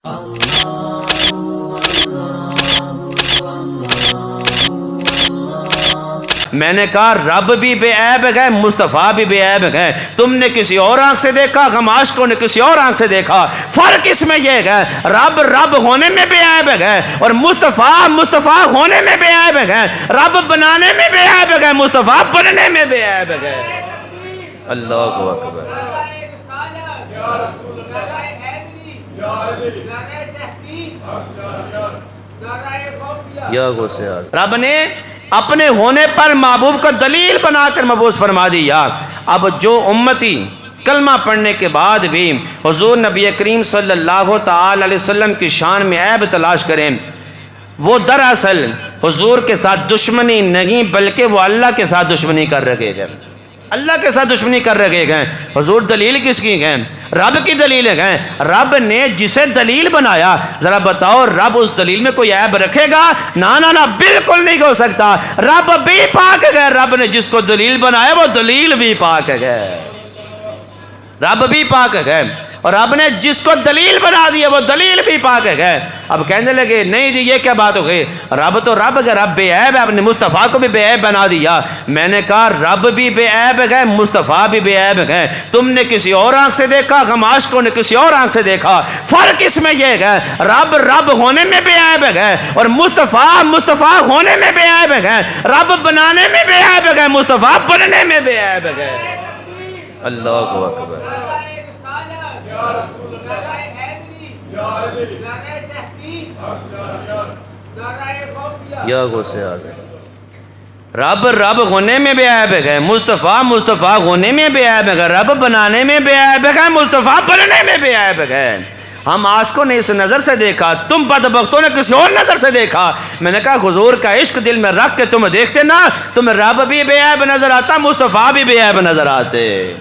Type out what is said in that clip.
میں نے کہا رب بھی بے عیب ہے، مصطفیٰ بھی بے عیب ہے۔ تم نے کسی اور آنکھ سے دیکھا، ہم عاشقوں نے کسی اور آنکھ سے دیکھا۔ فرق اس میں یہ ہے رب رب ہونے میں بے عیب ہے اور مصطفیٰ مصطفیٰ ہونے میں بے عیب ہے۔ رب بنانے میں بے عیب ہے، مصطفیٰ بننے میں بے عیب ہے۔ اللہ اکبر۔ یا غوث اعظم۔ رب نے اپنے ہونے پر محبوب کو دلیل بنا کر مبعوث فرما دیا۔ اب جو امتی کلمہ پڑھنے کے بعد بھی حضور نبی کریم صلی اللہ تعالی علیہ وسلم کی شان میں عیب تلاش کریں، وہ دراصل حضور کے ساتھ دشمنی نہیں بلکہ وہ اللہ کے ساتھ دشمنی کر رہے گئے، اللہ کے ساتھ دشمنی کر رہے گئے۔ حضور دلیل کس کی گئے؟ رب کی دلیل ہے۔ رب نے جسے دلیل بنایا، ذرا بتاؤ رب اس دلیل میں کوئی عیب رکھے گا؟ نہ بالکل نہیں ہو سکتا۔ رب بھی پاک ہے، رب نے جس کو دلیل بنایا وہ دلیل بھی پاک ہے۔ رب بھی پاک ہے اور رب نے جس کو دلیل بنا دیا وہ دلیل بھی پاک ہے۔ اب کہنے لگے نہیں جی یہ کیا بات ہو گئی، رب تو رب ہے، رب بے عیب ہے، آپ نے مصطفیٰ کو بھی بے عیب بنا دیا۔ میں نے کہا رب بھی بے عیب ہے، مصطفیٰ بھی بے عیب ہے۔ تم نے کسی اور آنکھ سے دیکھا، ہم عاشقوں نے کسی اور آنکھ سے دیکھا۔ فرق اس میں یہ ہے رب رب ہونے میں بے عیب ہے اور مصطفیٰ مصطفیٰ ہونے میں بے عیب ہے۔ رب بنانے میں بے عیب ہے، مصطفیٰ بننے میں بے عیب ہے۔ اللہ اکبر۔ یا غوث اعظم۔ رب رب ہونے میں بے عیب ہے، مصطفیٰ مصطفیٰ ہونے میں بے عیب ہے۔ رب بنانے میں بے عیب ہے، مصطفیٰ بننے میں بے عیب ہے۔ ہم عاشقوں نے اس نظر سے دیکھا، تم بدبختوں نے کسی اور نظر سے دیکھا۔ میں نے کہا حضور کا عشق دل میں رکھ کے تم دیکھتے نا، تمہیں رب بھی بے عیب نظر آتا، مصطفیٰ بھی بے عیب نظر آتے۔